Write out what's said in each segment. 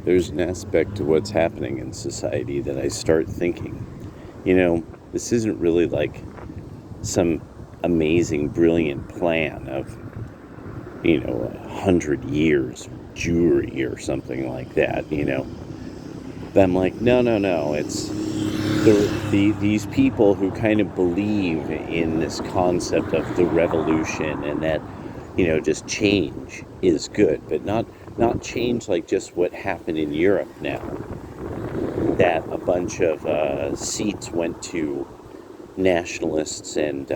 there's an aspect to what's happening in society that I start thinking, this isn't really like some amazing, brilliant plan of, 100 years of Jewry or something like that. But I'm like, no, no, no. It's these people who kind of believe in this concept of the revolution and that, just change is good, but not change like just what happened in Europe now. That a bunch of seats went to nationalists and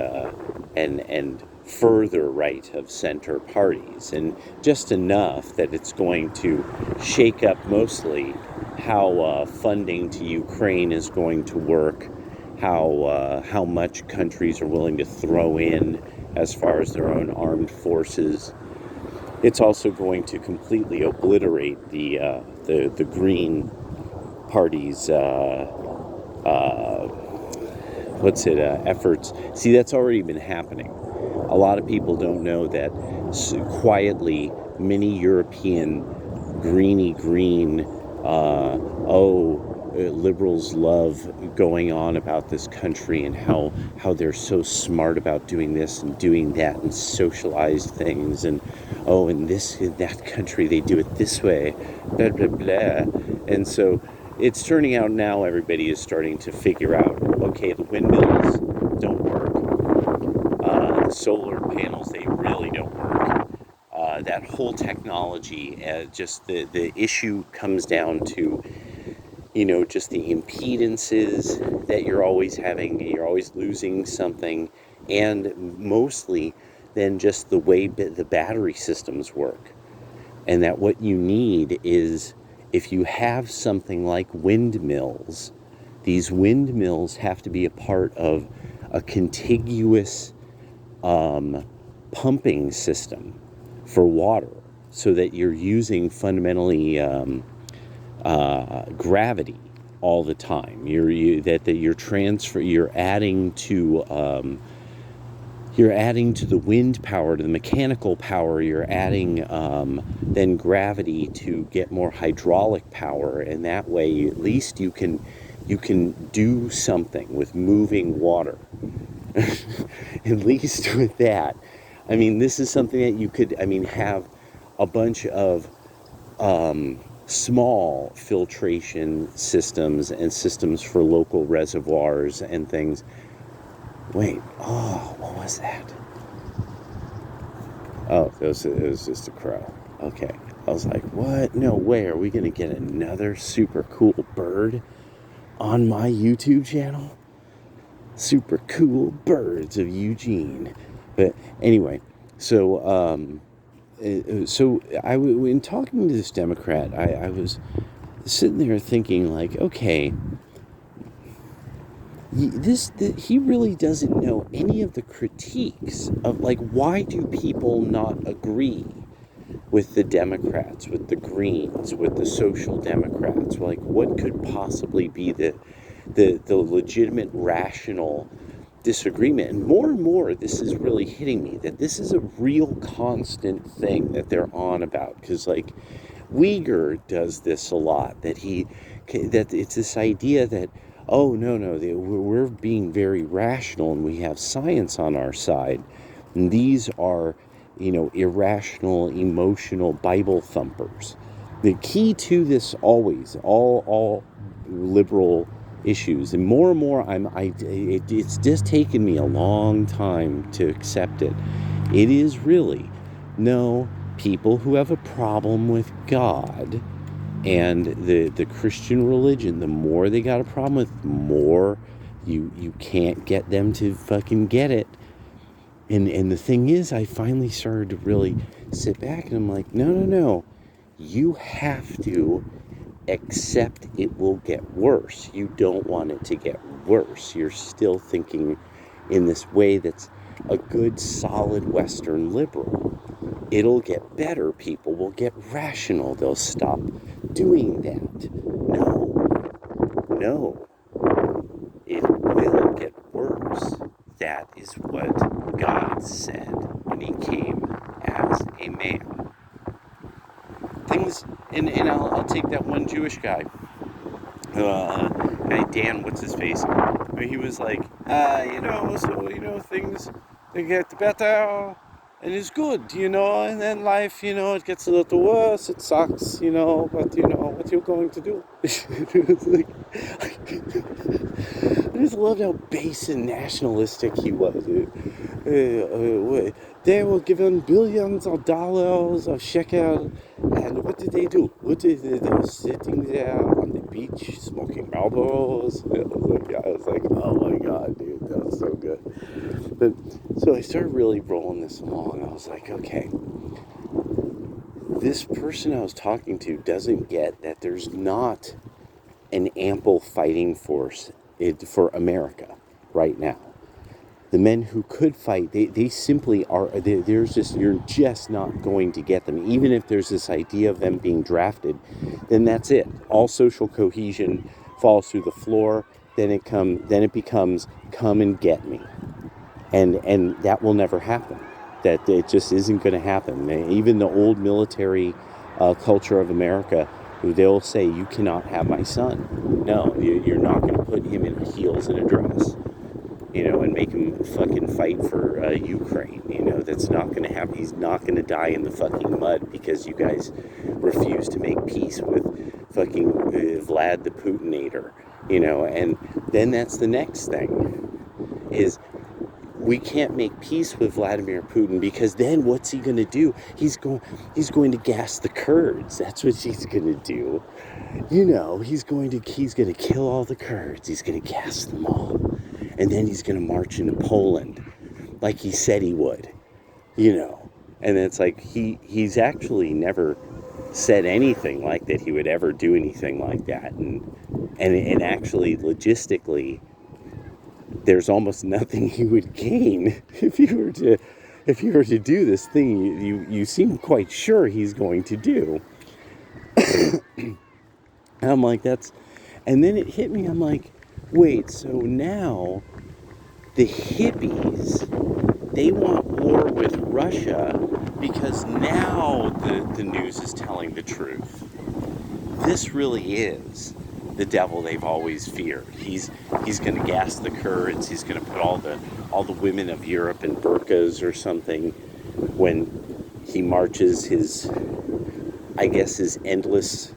further right of center parties, and just enough that it's going to shake up mostly how funding to Ukraine is going to work, how much countries are willing to throw in as far as their own armed forces. It's also going to completely obliterate the Green Party's efforts. See, that's already been happening. A lot of people don't know that quietly many European greeny green, liberals love going on about this country and how they're so smart about doing this and doing that and socialized things, and in that country they do it this way, blah blah blah. And so it's turning out now everybody is starting to figure out, okay, the windmills don't work, the solar panels, they really don't work. That whole technology, just the issue comes down to, just the impedances that you're always having. You're always losing something, and mostly then just the way the battery systems work. And that what you need is, if you have something like windmills, these windmills have to be a part of a contiguous pumping system for water, so that you're using fundamentally gravity all the time. You're adding to the wind power, to the mechanical power. You're adding then gravity to get more hydraulic power, and that way at least you can do something with moving water. At least with that. I mean, this is something that you could, have a bunch of small filtration systems and systems for local reservoirs and things. Wait, what was that? Oh, it was just a crow. Okay. I was like, what? No way, are we going to get another super cool bird on my YouTube channel? Super cool birds of Eugene. But anyway, so in talking to this Democrat, I was sitting there thinking, like, okay, he really doesn't know any of the critiques of, like, why do people not agree with the Democrats, with the Greens, with the Social Democrats? Like, what could possibly be the legitimate, rational disagreement? And more, this is really hitting me, that this is a real constant thing that they're on about. Because, like, Uyghur does this a lot, that it's this idea that, oh, no, we're being very rational and we have science on our side. And these are, irrational, emotional Bible thumpers. The key to this always, all liberal issues, and more, it's just taken me a long time to accept it. It is really, no, people who have a problem with God and the Christian religion, the more they got a problem with, the more you can't get them to fucking get it. And the thing is, I finally started to really sit back and I'm like, no, you have to accept it will get worse. You don't want it to get worse. You're still thinking in this way that's a good, solid Western liberal. It'll get better. People will get rational. They'll stop doing that. No, it will get worse. That is what God said when he came as a man. Things and I'll take that one Jewish guy, guy Dan, what's his face? Where he was like, things they get better, and it's good, and then life, it gets a little worse, it sucks, but what you're going to do. It's like, I just loved how base and nationalistic he was. They were given billions of dollars of shekel, and what did they do? They were sitting there on the beach smoking Marlboros. I was like, oh my god, dude, that was so good. But so I started really rolling this along. I was like, okay, this person I was talking to doesn't get that there's not an ample fighting force for America right now. The men who could fight, they simply are, you're just not going to get them. Even if there's this idea of them being drafted, then that's it. All social cohesion falls through the floor. Then it becomes come and get me. And that will never happen. That it just isn't going to happen. Even the old military culture of America, they'll say, you cannot have my son. No, you're not going to put him in heels and a dress, and make him fucking fight for Ukraine. That's not going to happen. He's not going to die in the fucking mud because you guys refuse to make peace with fucking Vlad the Putinator, and then that's the next thing is we can't make peace with Vladimir Putin because then what's he going to do? He's going to gas the Kurds. That's what he's going to do. He's going to kill all the Kurds. He's going to gas them all. And then he's going to march into Poland like he said he would. And it's like he's actually never said anything like that he would ever do anything like that. And actually logistically there's almost nothing he would gain if you were to do this thing you seem quite sure he's going to do. And I'm like, and then it hit me, I'm like, wait, so now the hippies, they want war with Russia because now the news is telling the truth. This really is the devil they've always feared. He's going to gas the Kurds. He's going to put all the women of Europe in burqas or something when he marches his endless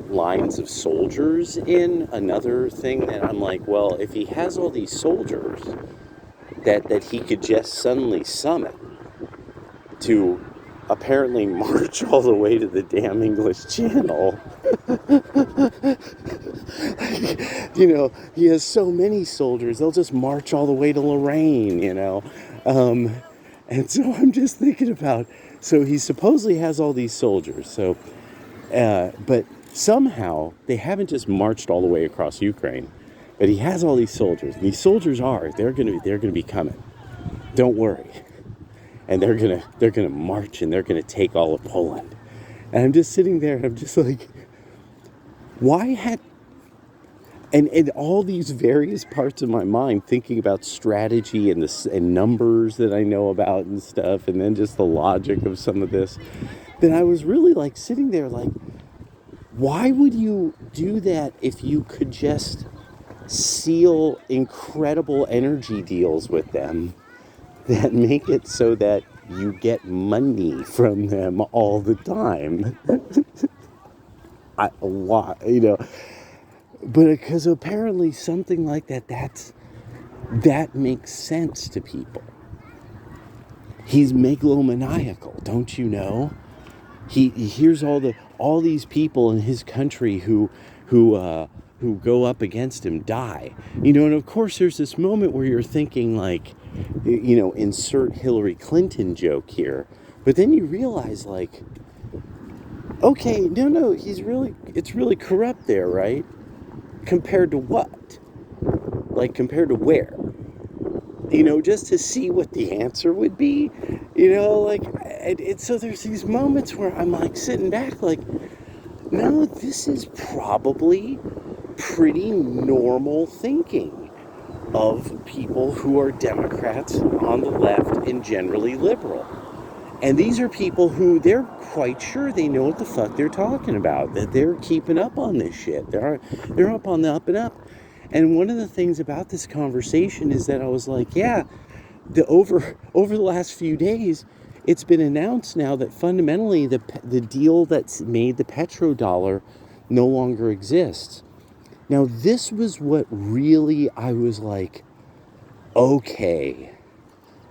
lines of soldiers in. Another thing that I'm like, well, if he has all these soldiers that he could just suddenly summon to apparently march all the way to the damn English Channel. He has so many soldiers, they'll just march all the way to Lorraine, and so I'm just thinking about, so he supposedly has all these soldiers, but somehow they haven't just marched all the way across Ukraine, but he has all these soldiers, and these soldiers they're gonna be coming, don't worry. And they're gonna march and they're gonna take all of Poland. And I'm just sitting there and I'm just like, and all these various parts of my mind thinking about strategy and numbers that I know about and stuff, and then just the logic of some of this, then I was really like sitting there like, why would you do that if you could just seal incredible energy deals with them that make it so that you get money from them all the time? But because apparently something like that makes sense to people. He's megalomaniacal, don't you know? He hears all these people in his country who go up against him die. And of course there's this moment where you're thinking like, insert Hillary Clinton joke here. But then you realize like, okay, no, it's really corrupt there, right? Compared to what? Like compared to where? Just to see what the answer would be, so there's these moments where I'm like sitting back like, no, this is probably pretty normal thinking of people who are Democrats on the left and generally liberal. And these are people who they're quite sure they know what the fuck they're talking about, that they're keeping up on this shit. They're up on the up and up. And one of the things about this conversation is that I was like, yeah, over the last few days, it's been announced now that fundamentally the deal that's made the petrodollar no longer exists. Now, this was what really I was like, okay,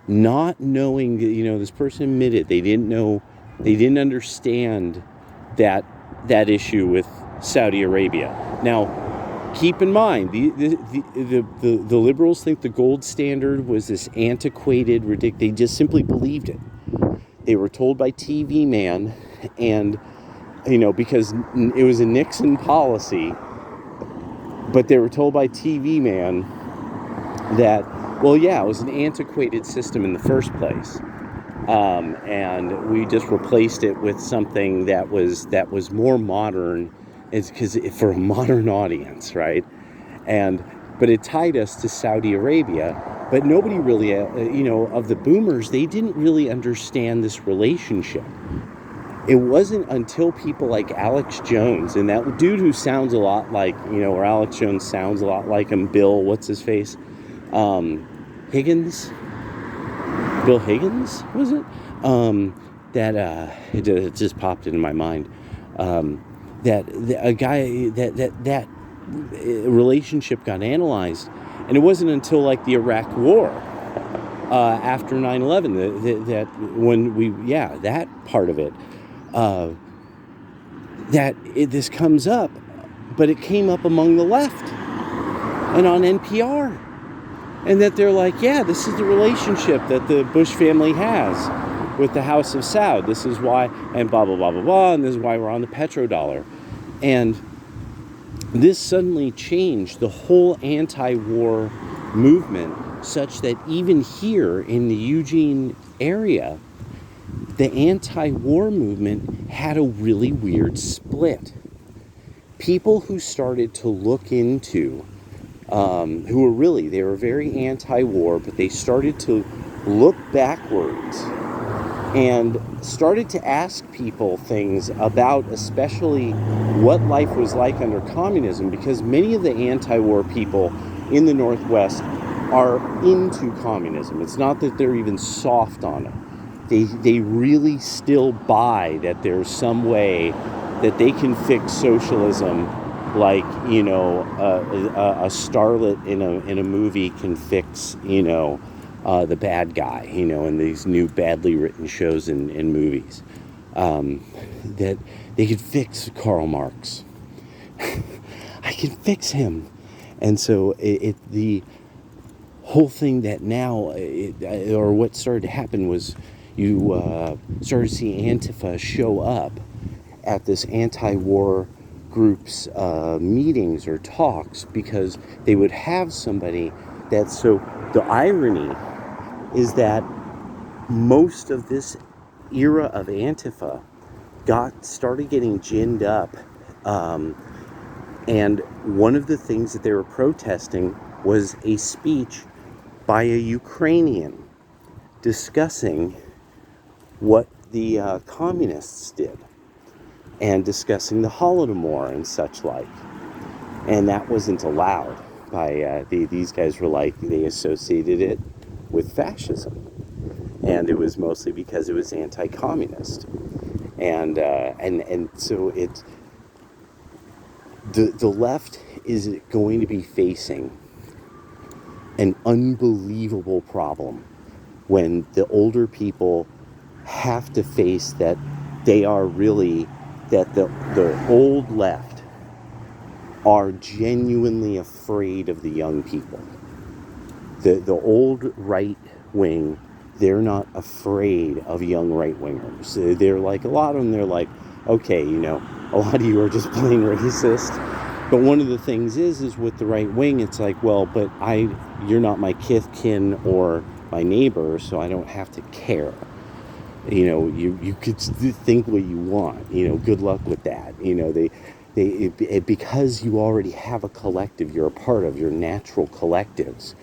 not knowing, this person admitted they didn't understand that issue with Saudi Arabia. Now, keep in mind, the liberals think the gold standard was this antiquated, ridiculous. They just simply believed it. They were told by TV Man, and because it was a Nixon policy, but they were told by TV Man that, well, yeah, it was an antiquated system in the first place, and we just replaced it with something that was more modern. It's because for a modern audience, right? But it tied us to Saudi Arabia. But nobody really, of the boomers, they didn't really understand this relationship. It wasn't until people like Alex Jones, and that dude who sounds a lot like, or Alex Jones sounds a lot like him, Bill, what's his face? Higgins? Bill Higgins, was it? It just popped into my mind. That a guy that relationship got analyzed, and it wasn't until like the Iraq War, after 9/11, that when that part of it, this comes up, but it came up among the left and on NPR, and that they're like, yeah, this is the relationship that the Bush family has with the House of Saud. This is why, and blah, blah, blah, blah, blah, and this is why we're on the petrodollar. And this suddenly changed the whole anti-war movement, such that even here in the Eugene area, the anti-war movement had a really weird split. People who started to look into, they were very anti-war, but they started to look backwards and started to ask people things about especially what life was like under communism, because many of the anti-war people in the Northwest are into communism. It's not that they're even soft on it. They really still buy that there's some way that they can fix socialism, like, a starlet in a movie can fix, the bad guy, in these new badly written shows and movies, that they could fix Karl Marx. I can fix him. And so the whole thing that now, or what started to happen was you started to see Antifa show up at this anti-war group's meetings or talks, because they would have somebody so the irony is that most of this era of Antifa started getting ginned up, and one of the things that they were protesting was a speech by a Ukrainian discussing what the communists did, and discussing the Holodomor and such like, and that wasn't allowed by these guys. Were like, they associated it with fascism, and it was mostly because it was anti-communist, and so the left is going to be facing an unbelievable problem when the older people have to face that they are really, that the old left are genuinely afraid of the young people. The old right wing, they're not afraid of young right wingers. They're like, a lot of them, they're like, okay, a lot of you are just plain racist. But one of the things is with the right wing, it's like, well, but you're not my kith, kin, or my neighbor, so I don't have to care. You could think what you want. Good luck with that. Because you already have a collective you're a part of, your natural collectives.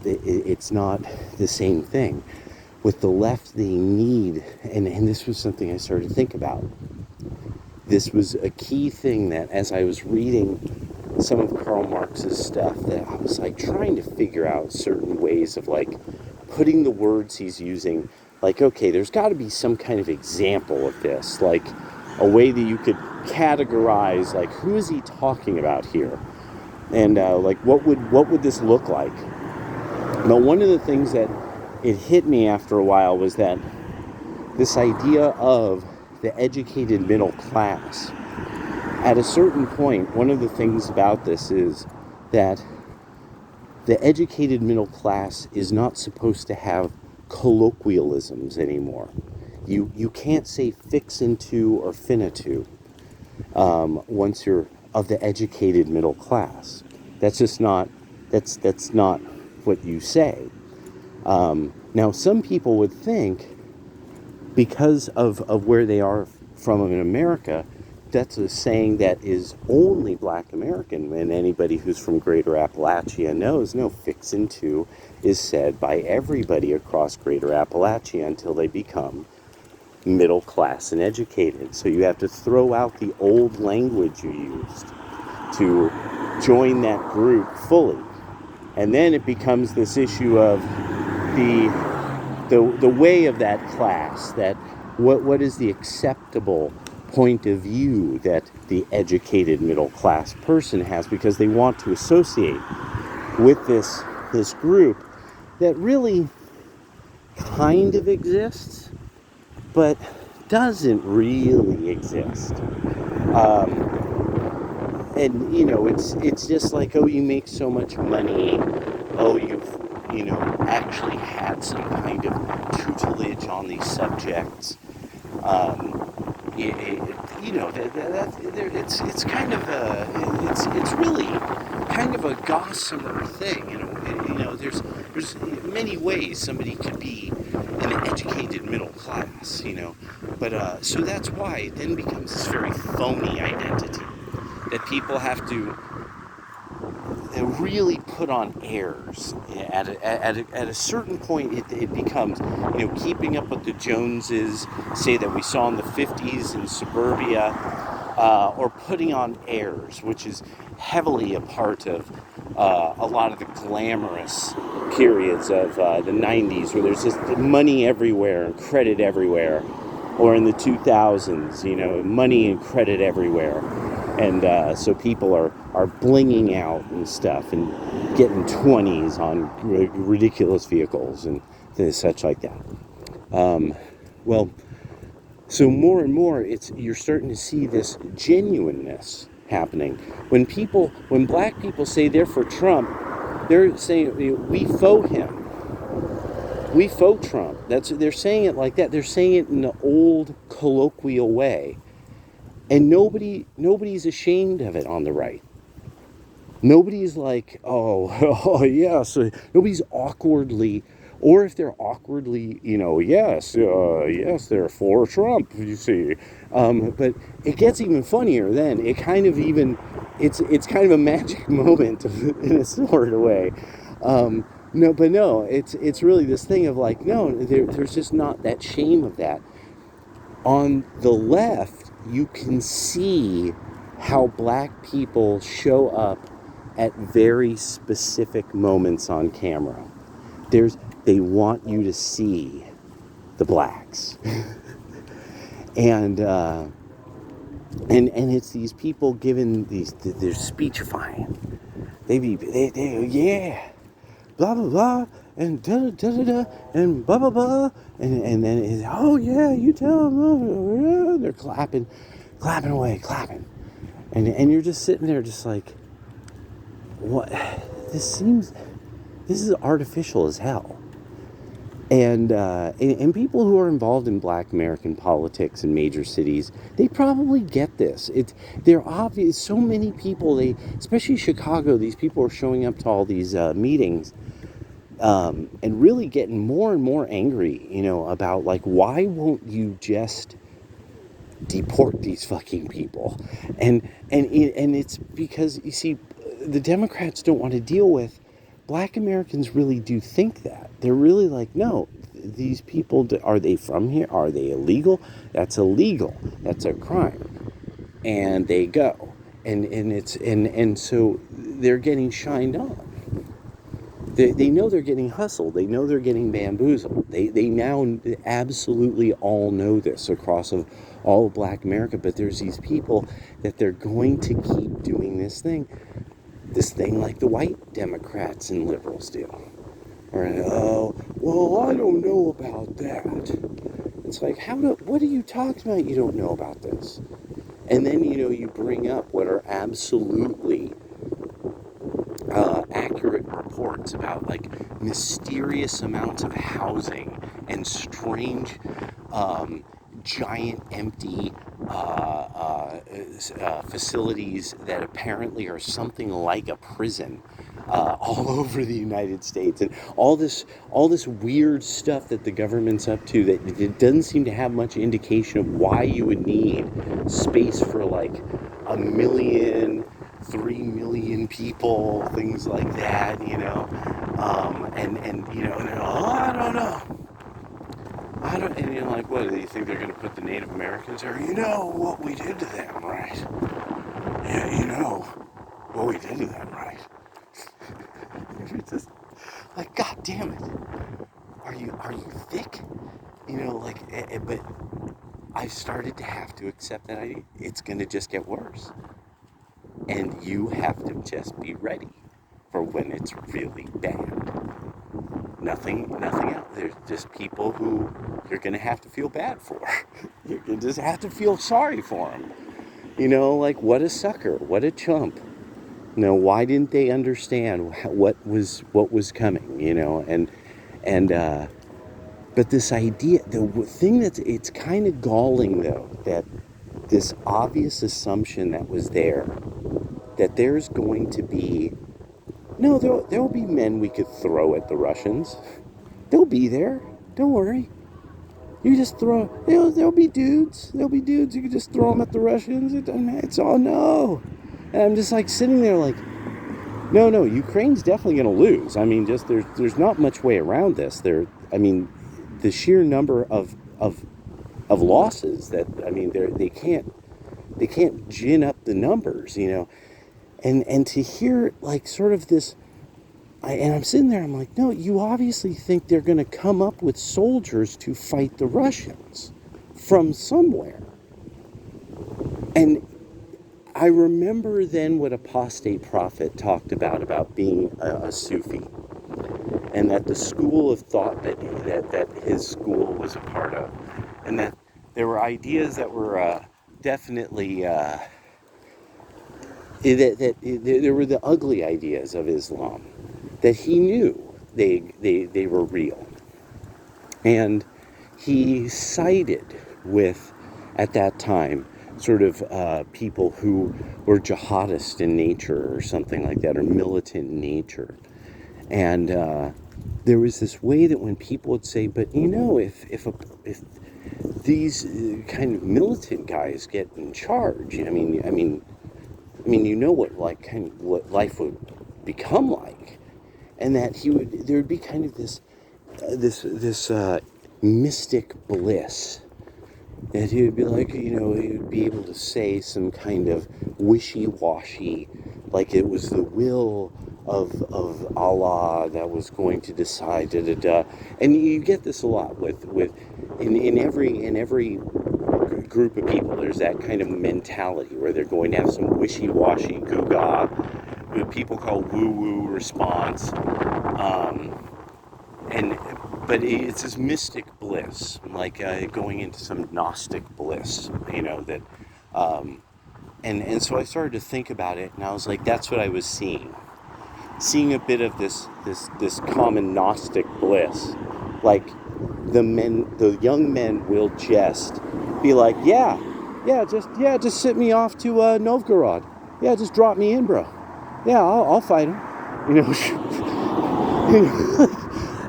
It's not the same thing. with the left, they need, and this was something I started to think about. This was a key thing that as I was reading some of Karl Marx's stuff, that I was like trying to figure out certain ways of like putting the words he's using, like, okay, there's got to be some kind of example of this, like a way that you could categorize, like, who is he talking about here? And like, what would this look like? Now, one of the things that it hit me after a while was that this idea of the educated middle class. At a certain point, one of the things about this is that the educated middle class is not supposed to have colloquialisms anymore. You can't say fixin' or finna once you're of the educated middle class. That's just not, that's not what you say. Now, some people would think, because of where they are from in America, that's a saying that is only Black American, and anybody who's from Greater Appalachia knows, no, fixin' to is said by everybody across Greater Appalachia until they become middle class and educated. So you have to throw out the old language you used to join that group fully. And then it becomes this issue of the way of that class, that what is the acceptable point of view that the educated middle class person has, because they want to associate with this group that really kind of exists but doesn't really exist. And you know, it's just like, oh, you make so much money, oh, you've actually had some kind of tutelage on these subjects. It's kind of it's really kind of a gossamer thing. There's many ways somebody could be an educated middle class, but so that's why it then becomes this very phony identity that people have to really put on airs. At a certain point, it becomes, keeping up with the Joneses, say that we saw in the 50s in suburbia, or putting on airs, which is heavily a part of a lot of the glamorous periods of the 90s, where there's just money everywhere and credit everywhere, or in the 2000s, money and credit everywhere. And so people are blinging out and stuff and getting 20s on ridiculous vehicles and such like that. Well, so more and more, you're starting to see this genuineness happening. When Black people say they're for Trump, they're saying we faux him. We faux Trump. They're saying it like that. They're saying it in the old colloquial way. And nobody's ashamed of it on the right. Nobody's like, oh yeah, so nobody's awkwardly, or if they're awkwardly, yes, they're for Trump, you see. But it gets even funnier then. It kind of even, it's kind of a magic moment in a sort of way. It's really this thing of like, no, there's just not that shame of that. On the left, you can see how Black people show up at very specific moments on camera. They want you to see the Blacks. and it's these people giving they're speechifying. They yeah, blah blah blah, and da da da da, and blah blah blah, and then it's, oh yeah, you tell them, they're clapping away, and you're just sitting there just like, what? This is artificial as hell. And people who are involved in Black American politics in major cities, they probably get this. They're obvious. So many people, especially Chicago, these people are showing up to all these meetings, and really getting more and more angry, about like, why won't you just deport these fucking people? And it's because, you see, the Democrats don't want to deal with Black Americans. Really do think that they're really like, no, these people, are they from here? Are they illegal? That's illegal. That's a crime. And they go. And so they're getting shined on. They know they're getting hustled. They know they're getting bamboozled. They now absolutely all know this across all of Black America. But there's these people that they're going to keep doing this thing like the white Democrats and liberals do. Or, oh, well, I don't know about that. It's like, what are you talking about? You don't know about this. And then, you bring up what are absolutely accurate reports about like mysterious amounts of housing and strange giant empty facilities that apparently are something like a prison all over the United States, and all this weird stuff that the government's up to that it doesn't seem to have much indication of why you would need space for like 1 million, 3 million people, things like that, oh, I don't know. And you're like, what, do you think they're going to put the Native Americans there? You know what we did to them, right? Yeah, you know what we did to them, right? You're just like, God damn it. Are you thick? But I've started to have to accept that it's going to just get worse. And you have to just be ready for when it's really bad. Nothing else. There's just people who you're going to have to feel bad for. You're going to just have to feel sorry for them. Like, what a sucker, what a chump. Why didn't they understand what was coming, but this idea, the thing it's kind of galling, though, that this obvious assumption that was there, that there's going to be, no, there'll be men we could throw at the Russians. They'll be there. Don't worry. You just throw, there'll be dudes. You can just throw them at the Russians. It's all, no. And I'm just like sitting there like, no, Ukraine's definitely going to lose. I mean, just there's not much way around this. The sheer number of losses that, they can't gin up the numbers, and to hear like sort of this, and I'm sitting there, I'm like, no, you obviously think they're going to come up with soldiers to fight the Russians from somewhere. And I remember then what Apostate Prophet talked about being a Sufi, and that the school of thought that his school was a part of, and that there were ideas that were definitely that there were the ugly ideas of Islam that he knew they were real, and he sided with, at that time, sort of people who were jihadist in nature or something like that, or militant in nature. And there was this way that when people would say, but if these kind of militant guys get in charge, what life would become like, and that there would be kind of this mystic bliss. And he would be like, he would be able to say some kind of wishy-washy, like it was the will of Allah that was going to decide, da-da-da. And you get this a lot in every group of people. There's that kind of mentality where they're going to have some wishy-washy, goo-gaw, what people call woo-woo response. But it's this mystic bliss, like going into some Gnostic bliss, that, and so I started to think about it, and I was like, that's what I was seeing a bit of this common Gnostic bliss, like the young men will just be like, just send me off to Novgorod, just drop me in, bro, I'll fight him,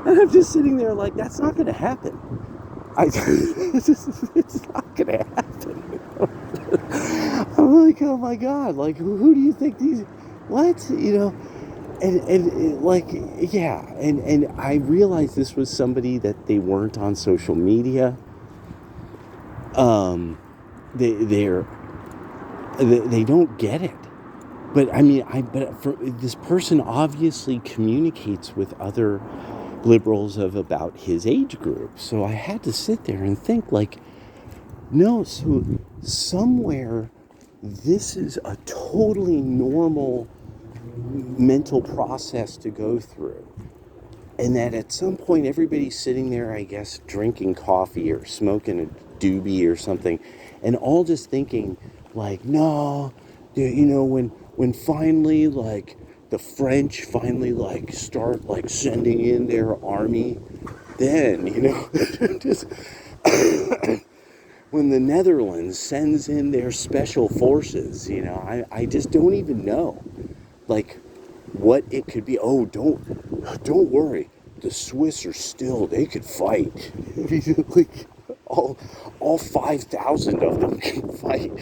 And I'm just sitting there like, that's not going to happen. It's not going to happen. I'm like, oh my God, like, who do you think these, what? like, yeah, and I realized this was somebody that they weren't on social media. Um, they're they don't get it. But I mean, but for this person obviously communicates with other liberals of about his age group. So I had to sit there and think, like, no, so somewhere this is a totally normal mental process to go through. And that at some point everybody's sitting there, I guess, drinking coffee or smoking a doobie or something, and all just thinking, like, no, when finally, like, the French finally, like, start, like, sending in their army, then, just when the Netherlands sends in their special forces, I just don't even know, like, what it could be. Oh, don't worry. The Swiss are still, they could fight. Like, all 5,000 of them can fight.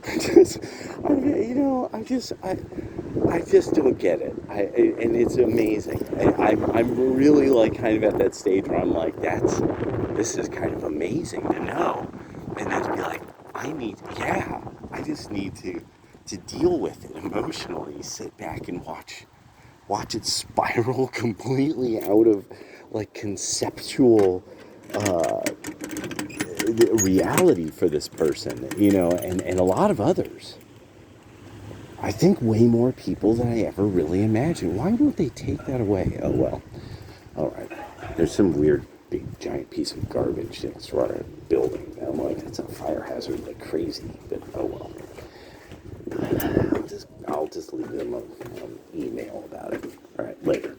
I just, I just don't get it. And it's amazing. I'm really, like, kind of at that stage where I'm like, this is kind of amazing to know. And then to be like, I just need to deal with it emotionally, sit back and watch it spiral completely out of, like, conceptual uh, reality for this person, and a lot of others. I think way more people than I ever really imagined. Why don't they take that away? Oh, well. All right. There's some weird, big, giant piece of garbage next to our building. I'm like, it's a fire hazard like crazy, but oh well. I'll just leave them an email about it. All right, later.